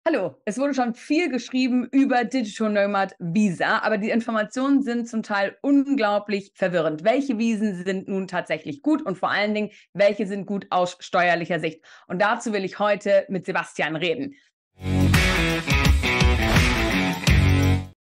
Hallo, es wurde schon viel geschrieben über Digital Nomad Visa, aber die Informationen sind zum Teil unglaublich verwirrend. Welche Visen sind nun tatsächlich gut und vor allen Dingen, welche sind gut aus steuerlicher Sicht? Und dazu will ich heute mit Sebastian reden.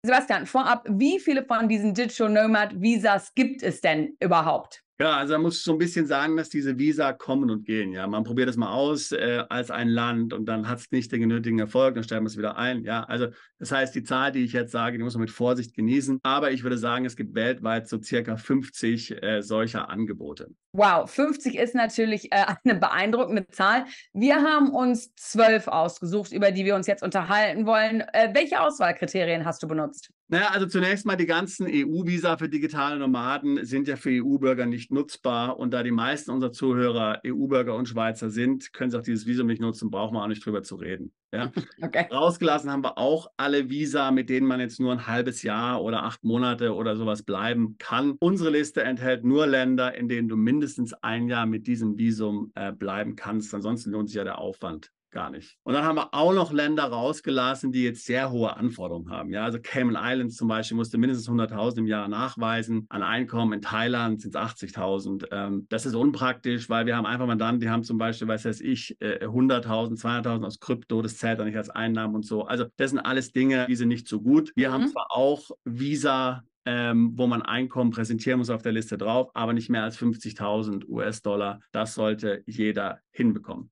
Sebastian, vorab, wie viele von diesen Digital Nomad Visas gibt es denn überhaupt? Ja, also da muss ich so ein bisschen sagen, dass diese Visa kommen und gehen. Ja, man probiert es mal aus als ein Land und dann hat es nicht den nötigen Erfolg, dann stellen wir es wieder ein. Ja, also das heißt, die Zahl, die ich jetzt sage, die muss man mit Vorsicht genießen. Aber ich würde sagen, es gibt weltweit so circa 50 solcher Angebote. Wow, 50 ist natürlich eine beeindruckende Zahl. Wir haben uns 12 ausgesucht, über die wir uns jetzt unterhalten wollen. Welche Auswahlkriterien hast du benutzt? Naja, also zunächst mal die ganzen EU-Visa für digitale Nomaden sind ja für EU-Bürger nicht nutzbar. Und da die meisten unserer Zuhörer EU-Bürger und Schweizer sind, können sie auch dieses Visum nicht nutzen, brauchen wir auch nicht drüber zu reden. Ja? Okay. Rausgelassen haben wir auch alle Visa, mit denen man jetzt nur ein halbes Jahr oder 8 Monate oder sowas bleiben kann. Unsere Liste enthält nur Länder, in denen du mindestens ein Jahr mit diesem Visum bleiben kannst. Ansonsten lohnt sich ja der Aufwand gar nicht. Und dann haben wir auch noch Länder rausgelassen, die jetzt sehr hohe Anforderungen haben. Ja, also Cayman Islands zum Beispiel musste mindestens 100.000 im Jahr nachweisen. An Einkommen in Thailand sind es 80.000. Das ist unpraktisch, weil wir haben einfach Mandanten, die haben zum Beispiel, weiß ich, 100.000, 200.000 aus Krypto, das zählt dann nicht als Einnahmen und so. Also das sind alles Dinge, die sind nicht so gut. Wir haben Mhm. zwar auch Visa, wo man Einkommen präsentieren muss auf der Liste drauf, aber nicht mehr als 50.000 US-Dollar. Das sollte jeder hinbekommen.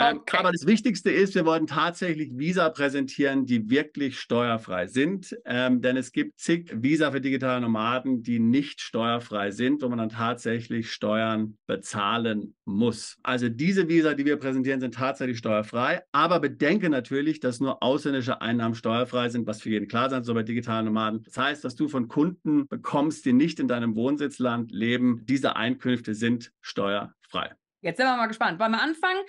Okay. Aber das Wichtigste ist, wir wollten tatsächlich Visa präsentieren, die wirklich steuerfrei sind. Denn es gibt zig Visa für digitale Nomaden, die nicht steuerfrei sind, wo man dann tatsächlich Steuern bezahlen muss. Also diese Visa, die wir präsentieren, sind tatsächlich steuerfrei. Aber bedenke natürlich, dass nur ausländische Einnahmen steuerfrei sind, was für jeden klar sein soll bei digitalen Nomaden. Das heißt, was du von Kunden bekommst, die nicht in deinem Wohnsitzland leben, diese Einkünfte sind steuerfrei. Jetzt sind wir mal gespannt. Wollen wir anfangen?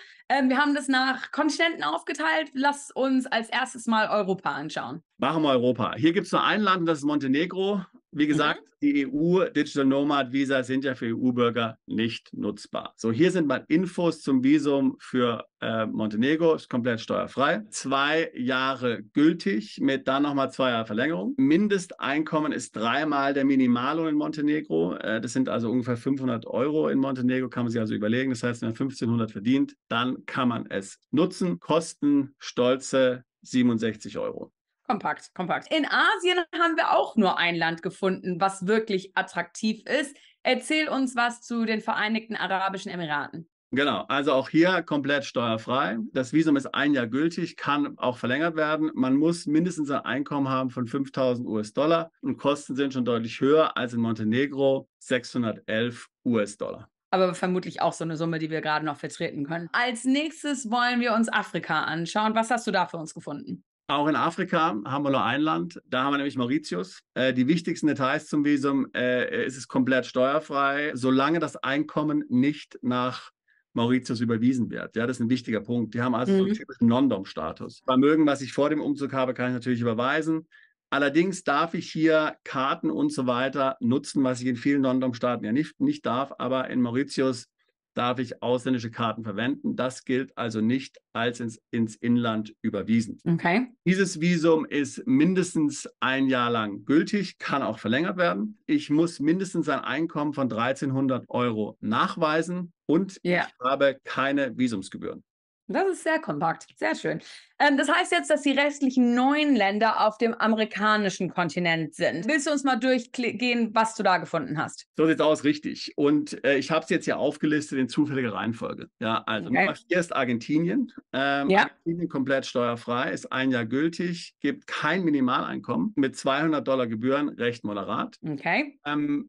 Wir haben das nach Kontinenten aufgeteilt. Lass uns als erstes mal Europa anschauen. Machen wir Europa. Hier gibt es nur ein Land und das ist Montenegro. Wie gesagt, Mhm. die EU Digital Nomad Visa sind ja für EU-Bürger nicht nutzbar. So, hier sind mal Infos zum Visum für Montenegro. Ist komplett steuerfrei. 2 Jahre gültig mit dann nochmal 2 Jahre Verlängerung. Mindesteinkommen ist dreimal der Minimallohn in Montenegro. Das sind also ungefähr 500 Euro in Montenegro. Kann man sich also überlegen. Das heißt, wenn man 1.500 verdient, dann kann man es nutzen. Kosten stolze 67 Euro. Kompakt, kompakt. In Asien haben wir auch nur ein Land gefunden, was wirklich attraktiv ist. Erzähl uns was zu den Vereinigten Arabischen Emiraten. Genau, also auch hier komplett steuerfrei. Das Visum ist ein Jahr gültig, kann auch verlängert werden. Man muss mindestens ein Einkommen haben von 5.000 US-Dollar und Kosten sind schon deutlich höher als in Montenegro, 611 US-Dollar. Aber vermutlich auch so eine Summe, die wir gerade noch vertreten können. Als nächstes wollen wir uns Afrika anschauen. Was hast du da für uns gefunden? Auch in Afrika haben wir nur ein Land, da haben wir nämlich Mauritius. Die wichtigsten Details zum Visum, ist es komplett steuerfrei, solange das Einkommen nicht nach Mauritius überwiesen wird. Ja, das ist ein wichtiger Punkt. Die haben also so einen Mhm. typischen Non-Dom-Status. Vermögen, was ich vor dem Umzug habe, kann ich natürlich überweisen. Allerdings darf ich hier Karten und so weiter nutzen, was ich in vielen Non-Dom-Staaten ja nicht darf. Aber in Mauritius darf ich ausländische Karten verwenden. Das gilt also nicht als ins Inland überwiesen. Okay. Dieses Visum ist mindestens ein Jahr lang gültig, kann auch verlängert werden. Ich muss mindestens ein Einkommen von 1.300 Euro nachweisen und Ja. ich habe keine Visumsgebühren. Das ist sehr kompakt, sehr schön. Das heißt jetzt, dass die restlichen 9 Länder auf dem amerikanischen Kontinent sind. Willst du uns mal durchgehen, was du da gefunden hast? So sieht es aus, richtig. Und ich habe es jetzt hier aufgelistet in zufälliger Reihenfolge. Ja, also Nummer Okay. 4 ist Argentinien. Ja. Argentinien komplett steuerfrei, ist ein Jahr gültig, gibt kein Minimaleinkommen mit 200 $ Gebühren, recht moderat. Okay.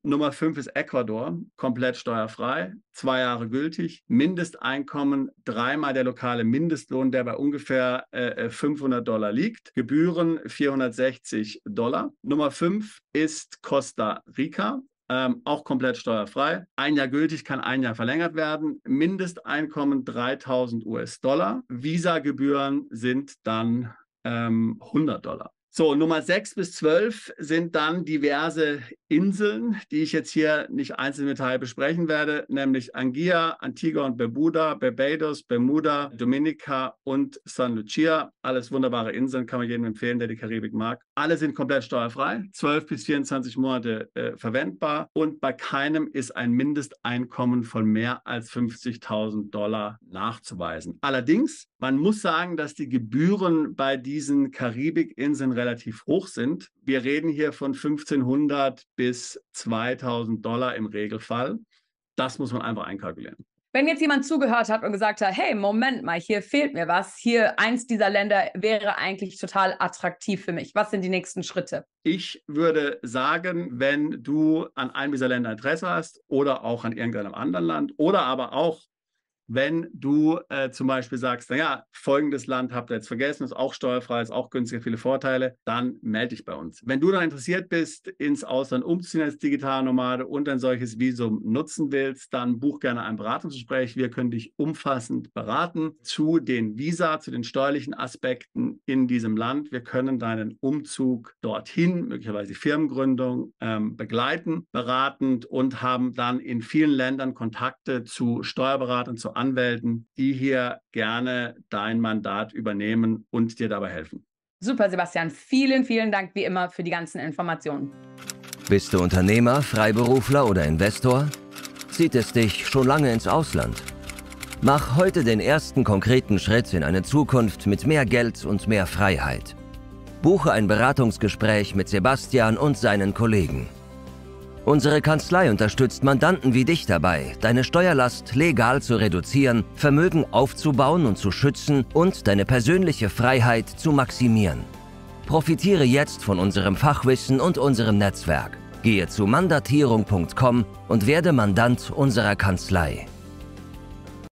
Nummer 5 ist Ecuador, komplett steuerfrei, 2 Jahre gültig, Mindesteinkommen, dreimal der lokale Mindestlohn, der bei ungefähr 500 $ liegt, Gebühren 460 $. Nummer 5 ist Costa Rica. Auch komplett steuerfrei. Ein Jahr gültig, kann ein Jahr verlängert werden. Mindesteinkommen 3.000 US-Dollar. Visagebühren sind dann 100 $. So, Nummer 6 bis 12 sind dann diverse Inseln, die ich jetzt hier nicht einzeln im Detail besprechen werde, nämlich Anguilla, Antigua und Barbuda, Barbados, Bermuda, Dominica und San Lucia. Alles wunderbare Inseln, kann man jedem empfehlen, der die Karibik mag. Alle sind komplett steuerfrei, 12 bis 24 Monate verwendbar und bei keinem ist ein Mindesteinkommen von mehr als $50.000 nachzuweisen. Allerdings, man muss sagen, dass die Gebühren bei diesen Karibikinseln relativ hoch sind. Wir reden hier von $1.500 bis $2.000 im Regelfall. Das muss man einfach einkalkulieren. Wenn jetzt jemand zugehört hat und gesagt hat, hey, Moment mal, hier fehlt mir was, hier eins dieser Länder wäre eigentlich total attraktiv für mich. Was sind die nächsten Schritte? Ich würde sagen, wenn du an einem dieser Länder Interesse hast oder auch an irgendeinem anderen Land oder aber auch wenn du zum Beispiel sagst, naja, folgendes Land habt ihr jetzt vergessen, ist auch steuerfrei, ist auch günstiger, viele Vorteile, dann melde dich bei uns. Wenn du dann interessiert bist, ins Ausland umzuziehen als digitaler Nomade und ein solches Visum nutzen willst, dann buch gerne ein Beratungsgespräch. Wir können dich umfassend beraten zu den Visa, zu den steuerlichen Aspekten in diesem Land. Wir können deinen Umzug dorthin, möglicherweise die Firmengründung, begleiten, beratend und haben dann in vielen Ländern Kontakte zu Steuerberatern, zu Anwälten, die hier gerne dein Mandat übernehmen und dir dabei helfen. Super, Sebastian. Vielen, vielen Dank wie immer für die ganzen Informationen. Bist du Unternehmer, Freiberufler oder Investor? Zieht es dich schon lange ins Ausland? Mach heute den ersten konkreten Schritt in eine Zukunft mit mehr Geld und mehr Freiheit. Buche ein Beratungsgespräch mit Sebastian und seinen Kollegen. Unsere Kanzlei unterstützt Mandanten wie dich dabei, deine Steuerlast legal zu reduzieren, Vermögen aufzubauen und zu schützen und deine persönliche Freiheit zu maximieren. Profitiere jetzt von unserem Fachwissen und unserem Netzwerk. Gehe zu mandatierung.com und werde Mandant unserer Kanzlei.